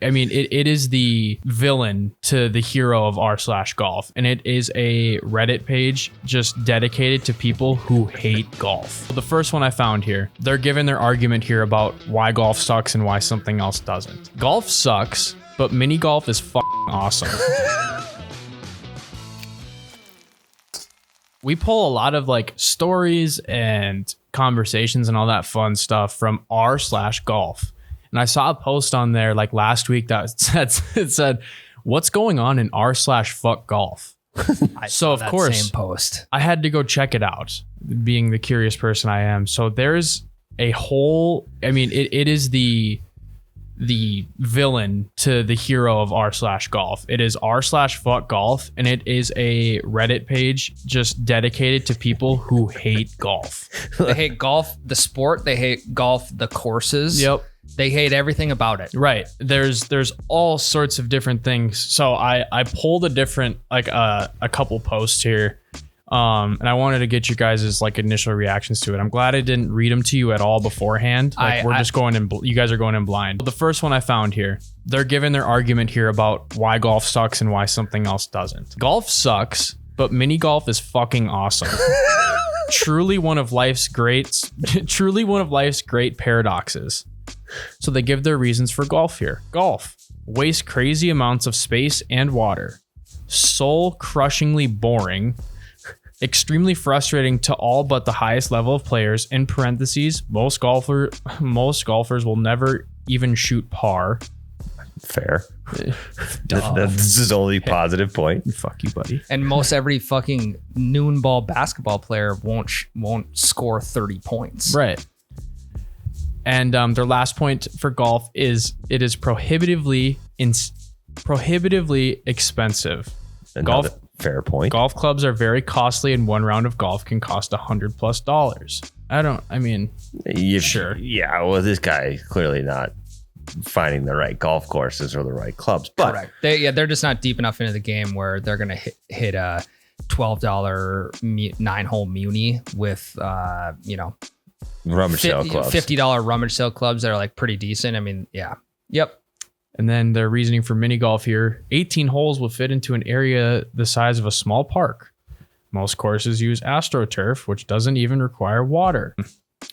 I mean, it is the villain to the hero of r/golf, and it is a Reddit page just dedicated to people who hate golf. The first one I found here, they're giving their argument here about why golf sucks and why something else doesn't. Golf sucks, but mini golf is fucking awesome. We pull a lot of like stories and conversations and all that fun stuff from r/golf. And I saw a post on there like last week that said, what's going on in r/fuck golf? So of course, same post. I had to go check it out, being the curious person I am. So there's a whole, I mean, it is the villain to the hero of r/golf. It is r/fuck golf, and it is a Reddit page just dedicated to people who hate golf. They hate golf, the sport. They hate golf, the courses. Yep. They hate everything about it. Right. There's all sorts of different things. So I pulled a different, like a couple posts here. And I wanted to get you guys' like initial reactions to it. I'm glad I didn't read them to you at all beforehand. Like just going in, you guys are going in blind. The first one I found here, they're giving their argument here about why golf sucks and why something else doesn't. Golf sucks, but mini golf is fucking awesome. Truly one of life's great paradoxes. So they give their reasons for golf here. Golf wastes crazy amounts of space and water. Soul crushingly boring. Extremely frustrating to all but the highest level of players. In parentheses, most golfers will never even shoot par. Fair. That's his only positive point. Fuck you, buddy. And most every fucking noon ball basketball player won't score 30 points. Right. And their last point for golf is it is prohibitively expensive. Another fair point. Golf clubs are very costly, and one round of golf can cost $100+. Sure. Yeah, well, this guy clearly not finding the right golf courses or the right clubs. But correct. They're just not deep enough into the game where they're gonna hit a $12 9-hole muni with rummage sale clubs. $50 rummage sale clubs that are like pretty decent. I mean, yeah. Yep. And then their reasoning for mini golf here, 18 holes will fit into an area the size of a small park. Most courses use AstroTurf, which doesn't even require water.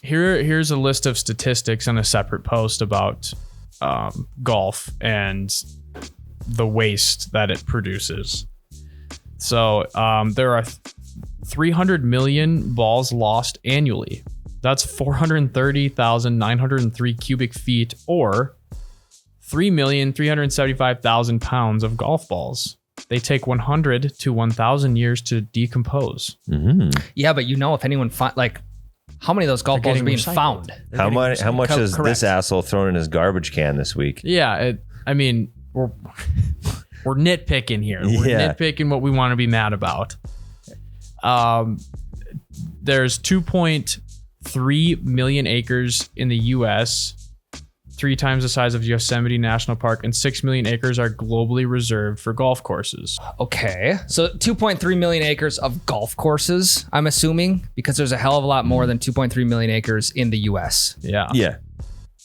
Here's a list of statistics on a separate post about golf and the waste that it produces. So there are 300 million balls lost annually. That's 430,903 cubic feet, or 3,375,000 pounds of golf balls. They take 100 to 1,000 years to decompose. Mm-hmm. Yeah, but if anyone how many of those golf balls are being found? How much is this asshole thrown in his garbage can this week? Yeah, we're nitpicking here. We're nitpicking what we want to be mad about. There's 2.3 million acres in the U.S., 3 times the size of Yosemite National Park, and 6 million acres are globally reserved for golf courses. Okay, so 2.3 million acres of golf courses, I'm assuming, because there's a hell of a lot more than 2.3 million acres in the U.S. Yeah. Yeah.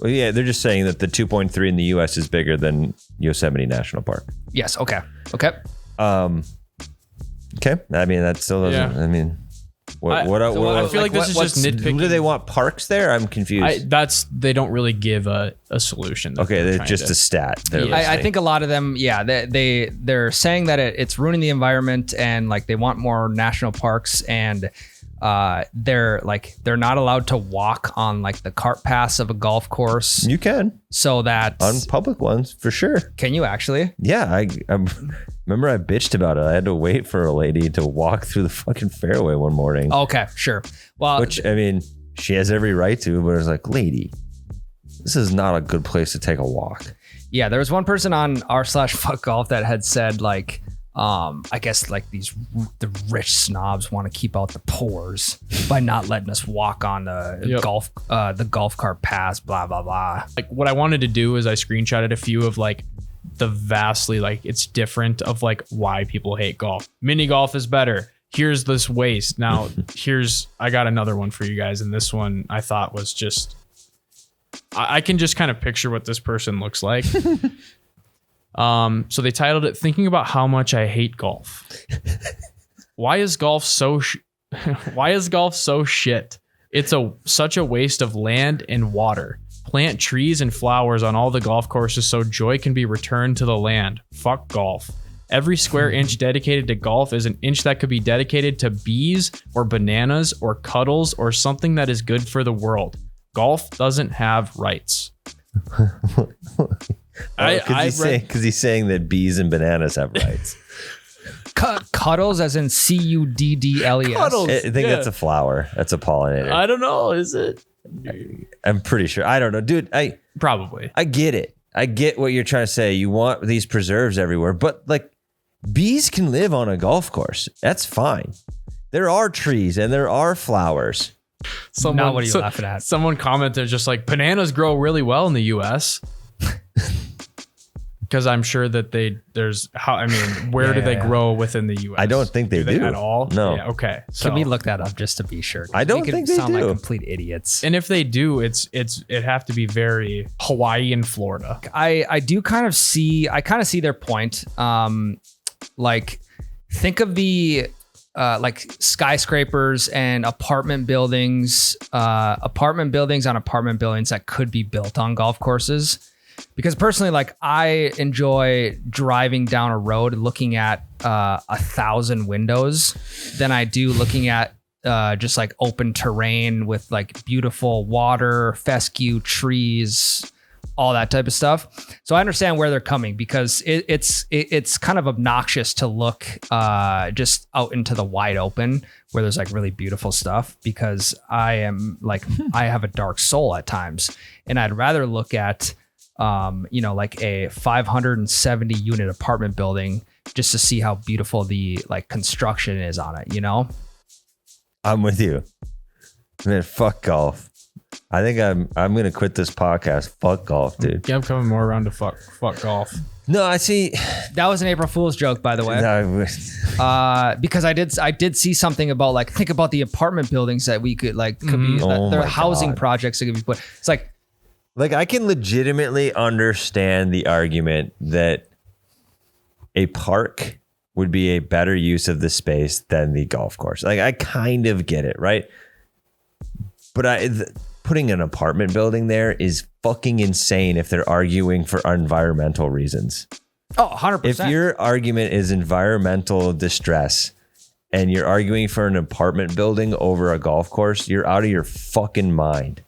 Well, yeah, they're just saying that the 2.3 in the U.S. is bigger than Yosemite National Park. Yes. Okay. Okay. I mean, that still doesn't. Yeah. I mean, I feel like this is just nitpicking. Do they want parks there? I'm confused. They don't really give a solution. Okay, they're just a stat. I think a lot of them, they're saying that it's ruining the environment, and like they want more national parks, and they're not allowed to walk on like the cart paths of a golf course. You can. So that on public ones for sure. Can you actually? Yeah, I remember I bitched about it. I had to wait for a lady to walk through the fucking fairway one morning. Okay, sure. Well, which I mean, she has every right to, but it's like, lady, this is not a good place to take a walk. Yeah, there was one person on r/fuck golf that had said like, I guess like the rich snobs want to keep out the pores by not letting us walk on the golf cart paths, blah blah blah. Like what I wanted to do is I screenshotted a few of like the vastly like it's different of like why people hate golf. Mini golf is better. Here's this waste. Now I got another one for you guys, and this one I thought was just I can just kind of picture what this person looks like. So they titled it "Thinking About How Much I Hate Golf." Why is golf so shit? It's such a waste of land and water. Plant trees and flowers on all the golf courses so joy can be returned to the land. Fuck golf. Every square inch dedicated to golf is an inch that could be dedicated to bees or bananas or cuddles or something that is good for the world. Golf doesn't have rights. Because he's saying that bees and bananas have rights. Cuddles as in Cuddles. Cuddles. I think that's a flower. That's a pollinator. I don't know. Is it? I'm pretty sure. I don't know, dude. Probably. I get it. I get what you're trying to say. You want these preserves everywhere, but like bees can live on a golf course. That's fine. There are trees and there are flowers. Now what are you laughing at? Someone commented just like bananas grow really well in the U.S. Because I'm sure that where do they grow within the U.S.? I don't think they do at all. No. Yeah, okay. So, Can we look that up just to be sure? I don't think they sound do. like complete idiots. and if they do, it have to be very Hawaii and Florida. I kind of see their point. Like think of the like skyscrapers and apartment buildings on apartment buildings that could be built on golf courses. Because personally, like I enjoy driving down a road looking at 1,000 windows than I do looking at just like open terrain with like beautiful water, fescue, trees, all that type of stuff. So I understand where they're coming because it's kind of obnoxious to look just out into the wide open where there's like really beautiful stuff, because I have a dark soul at times, and I'd rather look at like a 570 unit apartment building just to see how beautiful the like construction is on it, I'm with you. Man, fuck golf. I think I'm gonna quit this podcast. Fuck golf, dude. Yeah, I'm coming more around to fuck golf. No, I see. That was an April Fool's joke, by the way. Because I did see something about like, think about the apartment buildings that we could like, could be, they're housing projects that could be put. It's like I can legitimately understand the argument that a park would be a better use of the space than the golf course. Like I kind of get it, right? But putting an apartment building there is fucking insane if they're arguing for environmental reasons. Oh, 100%. If your argument is environmental distress and you're arguing for an apartment building over a golf course, you're out of your fucking mind.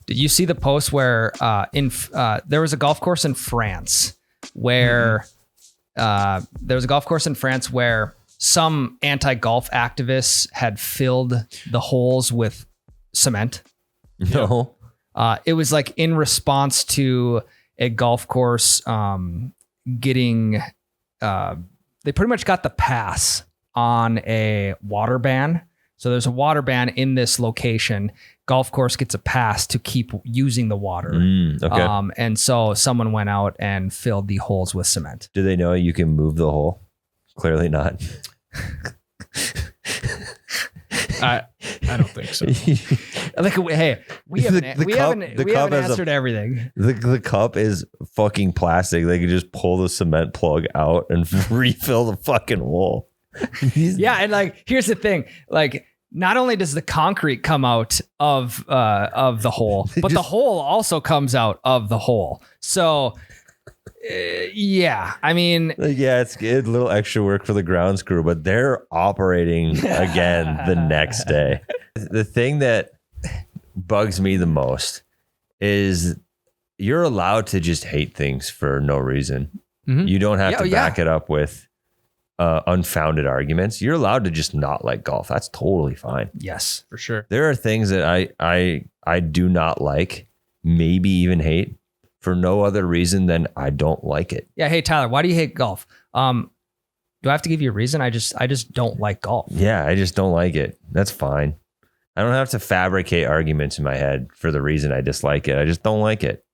Did you see the post where there was a golf course in France where some anti-golf activists had filled the holes with cement? No. It was like in response to a golf course getting they pretty much got the pass on a water ban. So there's a water ban in this location. Golf course gets a pass to keep using the water. Okay. And so someone went out and filled the holes with cement. Do they know you can move the hole? Clearly not. I don't think so. Like, hey, we haven't answered everything. The cup is fucking plastic. They could just pull the cement plug out and refill the fucking hole. Yeah, and like, here's the thing, like, not only does the concrete come out of the hole, but the hole also comes out of the hole. So, yeah, I mean, yeah, it's a little extra work for the grounds crew, but they're operating again the next day. The thing that bugs me the most is you're allowed to just hate things for no reason. Mm-hmm. You don't have to back it up with unfounded arguments. You're allowed to just not like golf. That's totally fine. Yes, for sure. There are things that I do not like, maybe even hate, for no other reason than I don't like it. Yeah. Hey, Tyler, why do you hate golf? Do I have to give you a reason? I just don't like golf. Yeah, I just don't like it. That's fine. I don't have to fabricate arguments in my head for the reason I dislike it. I just don't like it.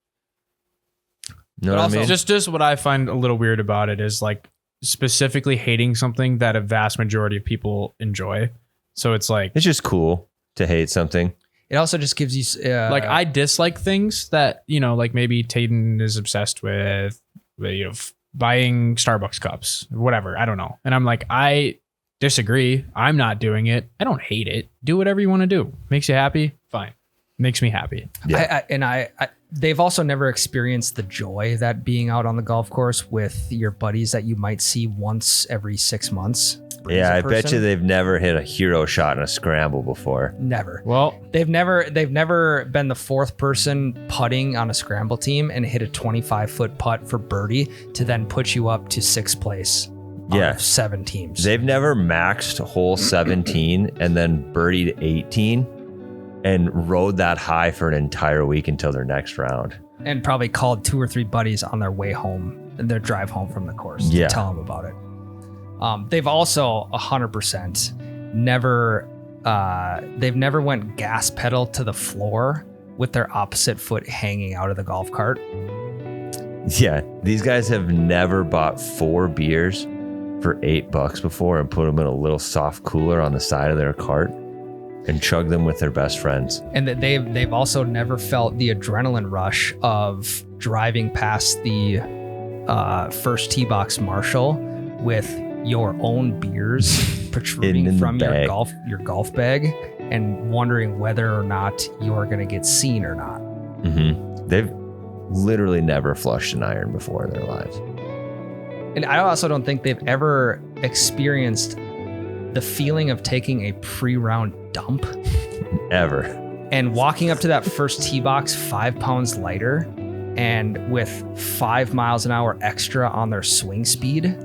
You know what I mean? Just what I find a little weird about it is like specifically hating something that a vast majority of people enjoy. So it's like, it's just cool to hate something. It also just gives you like, I dislike things that, like maybe Tayden is obsessed with, buying Starbucks cups, whatever. I don't know. And I'm like, I disagree. I'm not doing it. I don't hate it. Do whatever you want to do. Makes you happy? Fine. Makes me happy. Yeah. They've also never experienced the joy that being out on the golf course with your buddies that you might see once every 6 months. Yeah, I bet you they've never hit a hero shot in a scramble before. Never. Well, they've never been the fourth person putting on a scramble team and hit a 25-foot putt for birdie to then put you up to 6th place. Yeah, of 7 teams. They've never maxed hole 17 and then birdied 18 and rode that high for an entire week until their next round. And probably called 2 or 3 buddies on their way home, their drive home from the course to tell them about it. They've also 100% they've never went gas pedal to the floor with their opposite foot hanging out of the golf cart. Yeah, these guys have never bought 4 beers for $8 before and put them in a little soft cooler on the side of their cart and chug them with their best friends. And that they've also never felt the adrenaline rush of driving past the first tee box Marshall with your own beers protruding from your golf bag and wondering whether or not you're going to get seen or not. Mm-hmm. They've literally never flushed an iron before in their lives. And I also don't think they've ever experienced the feeling of taking a pre-round dump ever and walking up to that first tee box 5 pounds lighter and with 5 miles an hour extra on their swing speed.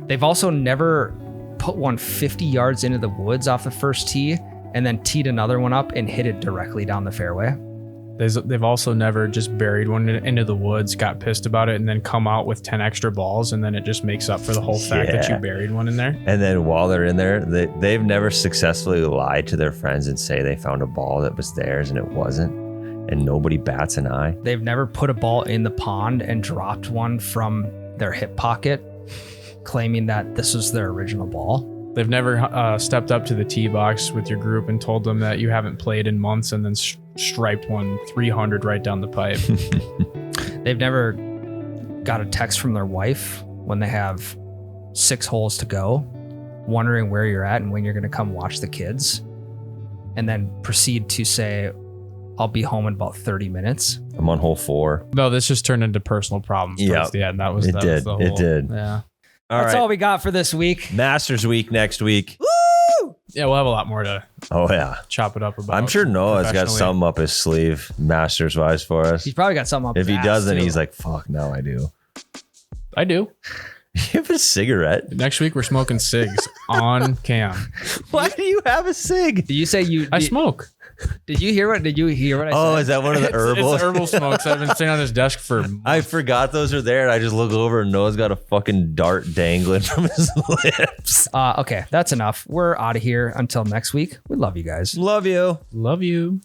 They've also never put one 50 yards into the woods off the first tee and then teed another one up and hit it directly down the fairway. They've also never just buried one into the woods, got pissed about it, and then come out with 10 extra balls, and then it just makes up for the whole fact that you buried one in there. And then while they're in there, they've never successfully lied to their friends and say they found a ball that was theirs and it wasn't, and nobody bats an eye. They've never put a ball in the pond and dropped one from their hip pocket, claiming that this was their original ball. They've never stepped up to the tee box with your group and told them that you haven't played in months and then striped one 300 right down the pipe. They've never got a text from their wife when they have 6 holes to go, wondering where you're at and when you're going to come watch the kids, and then proceed to say, I'll be home in about 30 minutes. I'm on hole 4. No, this just turned into personal problems towards the end. It did. Yeah. That's all we got for this week. Masters week next week. Woo! Yeah, we'll have a lot more to chop it up about. I'm sure Noah's got something up his sleeve, Masters wise, for us. He's probably got something up If his he ass, doesn't, too. he's like, fuck, no, I do. I do. You have a cigarette? Next week, we're smoking cigs on cam. Why do you have a cig? Did you say you... I smoke. Did you hear what I said? Oh, is that one of the herbal? It's herbal smokes. I've been sitting on his desk for months. I forgot those are there. And I just look over and Noah's got a fucking dart dangling from his lips. Okay, that's enough. We're out of here until next week. We love you guys. Love you. Love you.